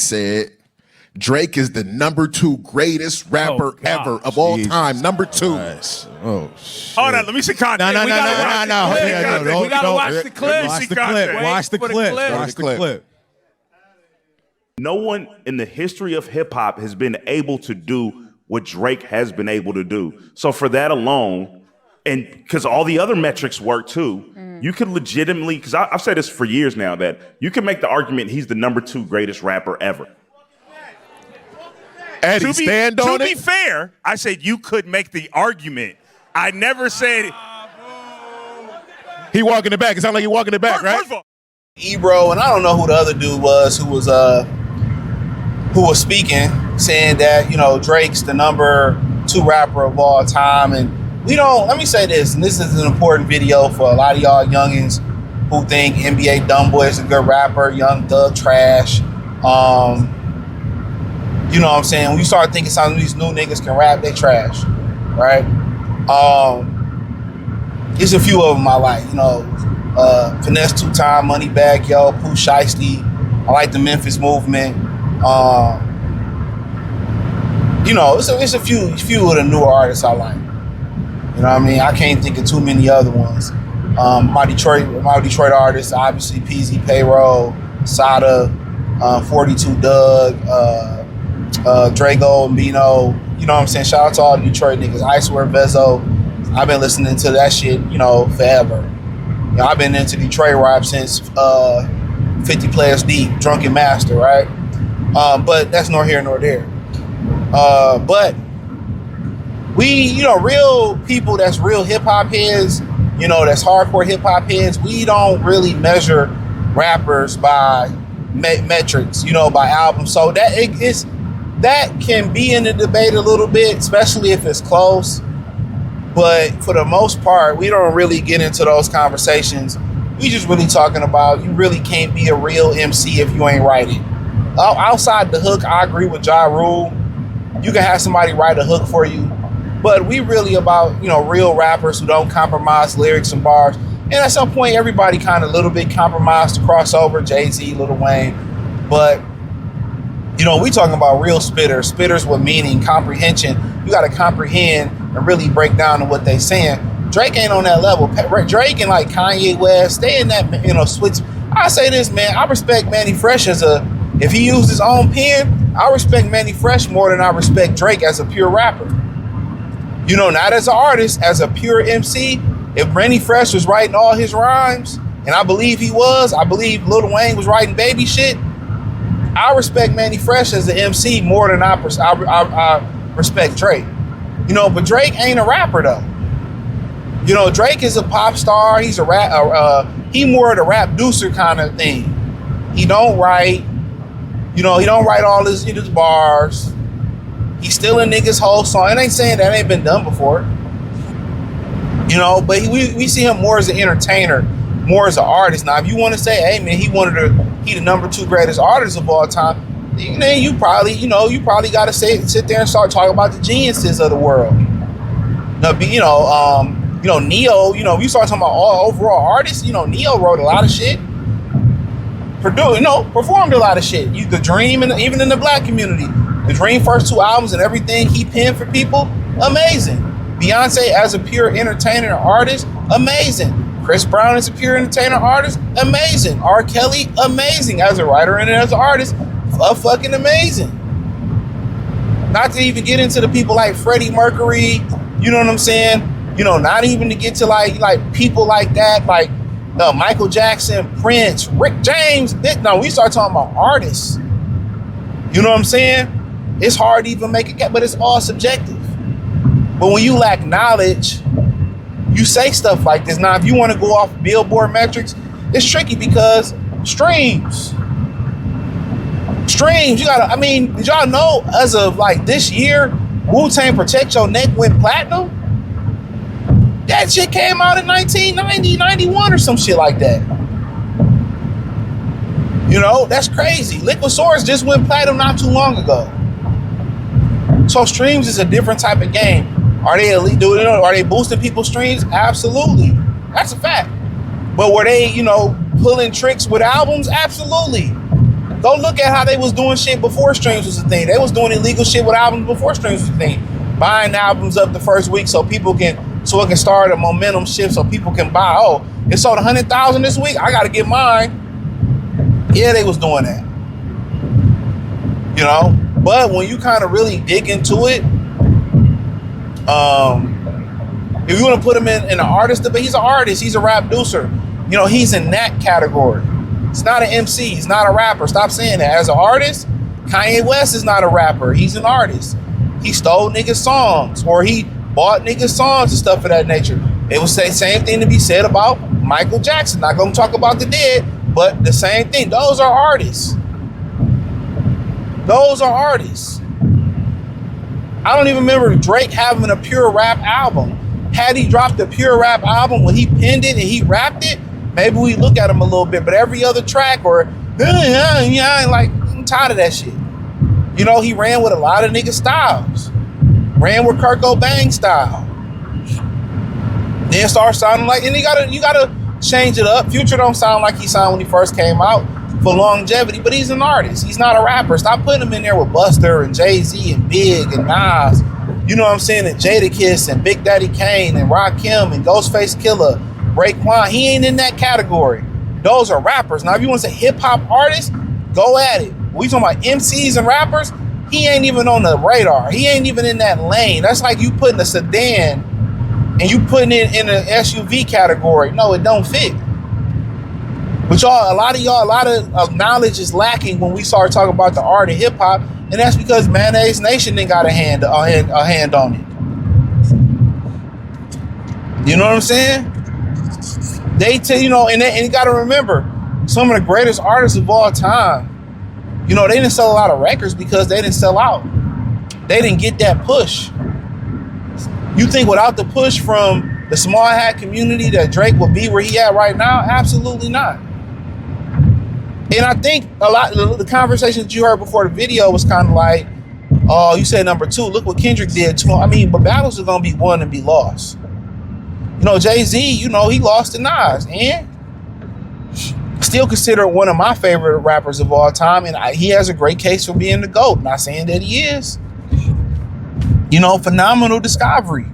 said Drake is the #2 greatest rapper ever of all time. #2. Nice. Oh, shit. Hold on, let me see content. No. We gotta watch the clip. Watch the clip. Watch the clip. Watch the clip. No one in the history of hip hop has been able to do what Drake has been able to do. So for that alone, and because all the other metrics work too, you could legitimately, because I've said this for years now, that you can make the argument he's the #2 greatest rapper ever. Eddie, stand on it. To be fair, I said you could make the argument. I never said. He walking it back. It sounds like he walking it back, right? First of all, Ebro, and I don't know who the other dude was who was speaking, saying that, you know, Drake's the #2 rapper of all time. And we don't, let me say this, and this is an important video for a lot of y'all youngins who think NBA Dumbboy is a good rapper, Young Thug trash. You know what I'm saying? When you start thinking some of these new niggas can rap, they trash, right? There's a few of them I like, you know, Finesse 2 Time, Moneybagg Yo, Pooh Shiesty. I like the Memphis Movement. You know, it's a few of the newer artists I like. You know what I mean? I can't think of too many other ones. My Detroit artists, obviously Peasy, Payroll, Sada, 42 Doug, Drago and Bino. You know what I'm saying? Shout out to all the Detroit niggas. Icewear, Vezo. I've been listening to that shit, you know, forever. You know, I've been into Detroit rap since 50 Players Deep, Drunken Master, right? But that's nor here nor there. But we, you know, real people that's real hip hop heads, you know, that's hardcore hip hop heads, we don't really measure rappers by metrics, you know, by albums. So that can be in the debate a little bit, especially if it's close. But for the most part, we don't really get into those conversations. We just really talking about you really can't be a real MC if you ain't writing. Outside the hook, I agree with Ja Rule. You can have somebody write a hook for you. But we really about, you know, real rappers who don't compromise lyrics and bars. And at some point, everybody kind of a little bit compromised to cross over, Jay-Z, Lil Wayne. But, you know, we talking about real spitters with meaning, comprehension. You got to comprehend and really break down to what they saying. Drake ain't on that level. Drake and like Kanye West, they in that, you know, switch. I say this, man, I respect Manny Fresh if he used his own pen, I respect Manny Fresh more than I respect Drake as a pure rapper. You know, not as an artist, as a pure MC. If Manny Fresh was writing all his rhymes, and I believe he was, I believe Lil Wayne was writing baby shit, I respect Manny Fresh as an MC more than I respect Drake. You know, but Drake ain't a rapper though. You know, Drake is a pop star. He's a he more of the rap deucer kind of thing. He don't write. You know, he don't write all his bars. He's still in niggas' whole song. And I ain't saying that ain't been done before. You know, but we see him more as an entertainer, more as an artist. Now, if you want to say, hey man, he the #2 greatest artist of all time, then you probably got to sit there and start talking about the geniuses of the world. Now, Neo. You know, we start talking about all overall artists. You know, Neo wrote a lot of shit. Performed a lot of shit. The Dream, and even in the black community, the Dream first 2 albums and everything he penned for people, amazing. Beyonce as a pure entertainer artist, amazing. Chris Brown as a pure entertainer artist, amazing. R. Kelly, amazing as a writer and as an artist, fucking amazing. Not to even get into the people like Freddie Mercury, you know what I'm saying? You know, not even to get to like people like that, like Michael Jackson, Prince, Rick James. We start talking about artists. You know what I'm saying? It's hard to even make it, but it's all subjective. But when you lack knowledge, you say stuff like this. Now, if you want to go off Billboard metrics, it's tricky because streams. Did y'all know as of like this year, Wu-Tang Protect Your Neck went platinum? That shit came out in 1990, 91 or some shit like that. You know, that's crazy. Liquid Swords just went platinum not too long ago. So streams is a different type of game. Are they elite doing it? Are they boosting people's streams? Absolutely. That's a fact. But were they, pulling tricks with albums? Absolutely. Go look at how they was doing shit before streams was a thing. They was doing illegal shit with albums before streams was a thing. Buying albums up the first week so it can start a momentum shift so people can buy. Oh, it sold 100,000 this week. I got to get mine. Yeah, they was doing that. You know, but when you kind of really dig into it, if you want to put him in an artist debate, he's an artist. He's a rap producer. You know, he's in that category. He's not an MC. He's not a rapper. Stop saying that. As an artist, Kanye West is not a rapper. He's an artist. He stole niggas' songs or he bought niggas' songs and stuff of that nature. It was the same thing to be said about Michael Jackson. Not going to talk about the dead, but the same thing. Those are artists. Those are artists. I don't even remember Drake having a pure rap album. Had he dropped a pure rap album when he penned it and he rapped it, maybe we look at him a little bit. But every other track or, like, I'm tired of that shit. You know, he ran with a lot of nigga styles. Ran with Kurt Cobain style. Then start sounding like, and you gotta change it up. Future don't sound like he sounded when he first came out for longevity, but he's an artist. He's not a rapper. Stop putting him in there with Buster and Jay-Z and Big and Nas. You know what I'm saying? And Jadakiss and Big Daddy Kane and Rakim and Ghostface Killah, Raekwon. He ain't in that category. Those are rappers. Now, if you want to say hip-hop artists, go at it. We talking about MCs and rappers, he ain't even on the radar. He ain't even in that lane. That's like you putting a sedan and you putting it in an SUV category. No, it don't fit. But y'all, a lot of knowledge is lacking when we start talking about the art of hip hop, and that's because Mayonnaise Nation didn't got a hand on it. You know what I'm saying? They tell you know, and you got to remember, some of the greatest artists of all time, you know, they didn't sell a lot of records because they didn't sell out. They didn't get that push. You think without the push from the small hat community that Drake would be where he at right now? Absolutely not. And I think a lot of the conversation that you heard before the video was kind of like, oh, you said number 2. Look what Kendrick did to him. I mean, but battles are going to be won and be lost. You know, Jay-Z, you know, he lost to Nas. And still considered one of my favorite rappers of all time. And he has a great case for being the GOAT. Not saying that he is. You know, phenomenal discovery.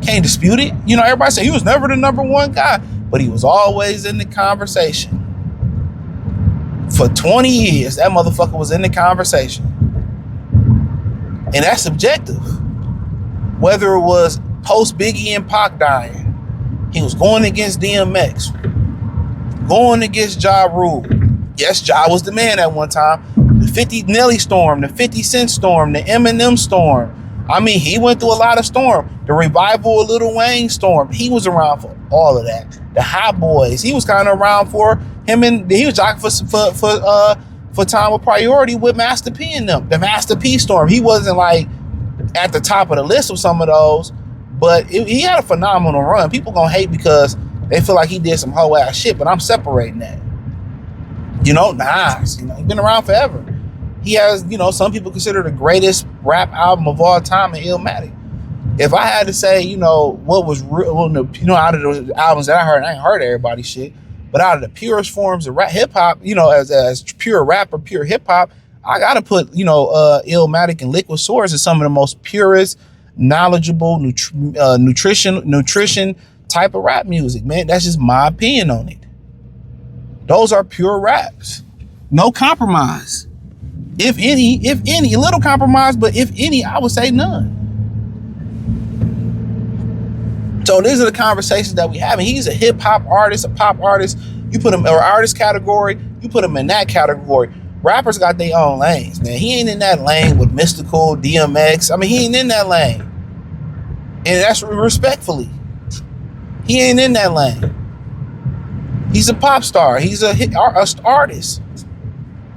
Can't dispute it. You know, everybody say he was never the number 1 guy. But he was always in the conversation. For 20 years, that motherfucker was in the conversation. And that's subjective. Whether it was post Biggie and Pac dying, he was going against DMX, going against Ja Rule. Yes, Ja was the man at one time. The 50 Nelly storm, the 50 Cent storm, the Eminem storm. I mean, he went through a lot of storm. The revival of Lil Wayne storm. He was around for all of that. The Hot Boys. He was kind of around for him, and he was jockeying for time with priority with Master P and them. The Master P storm. He wasn't like at the top of the list of some of those, but he had a phenomenal run. People gonna hate because they feel like he did some whole ass shit, but I'm separating that. You know, Nas, you know, he's been around forever. He has, you know, some people consider the greatest rap album of all time in Illmatic. If I had to say, you know, what was real, you know, out of the albums that I ain't heard everybody's shit, but out of the purest forms of rap, hip hop, you know, as pure rap or pure hip hop, I gotta put, you know, Illmatic and Liquid Swords as some of the most purest, knowledgeable, nutrition type of rap music, man. That's just my opinion on it. Those are pure raps. No compromise. If any, a little compromise, but if any, I would say none. So these are the conversations that we have. And he's a hip hop artist, a pop artist. You put him, or artist category, you put him in that category. Rappers got their own lanes, man. He ain't in that lane with Mystical, DMX. I mean, he ain't in that lane. And that's respectfully. He ain't in that lane. He's a pop star. He's a artist.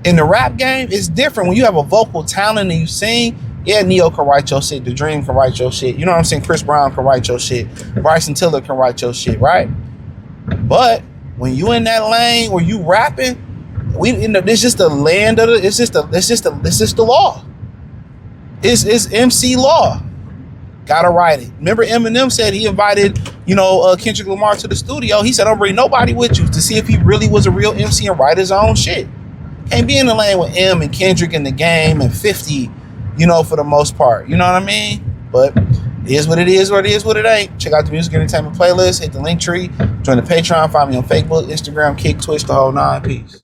In the rap game, it's different. When you have a vocal talent and you sing, yeah, Neo can write your shit. The Dream can write your shit. You know what I'm saying? Chris Brown can write your shit. Bryson Tiller can write your shit, right? But when you in that lane where you rapping, this just the land of the. It's just the law. It's MC law. Gotta write it. Remember, Eminem said he invited, you know, Kendrick Lamar to the studio. He said, "Don't bring nobody with you," to see if he really was a real MC and write his own shit. Can't be in the lane with M and Kendrick in the game and 50, you know, for the most part. You know what I mean? But it is what it is, or it is what it ain't. Check out the Music Entertainment playlist. Hit the link tree. Join the Patreon. Find me on Facebook, Instagram, Kick, Twitch, the whole 9. Peace.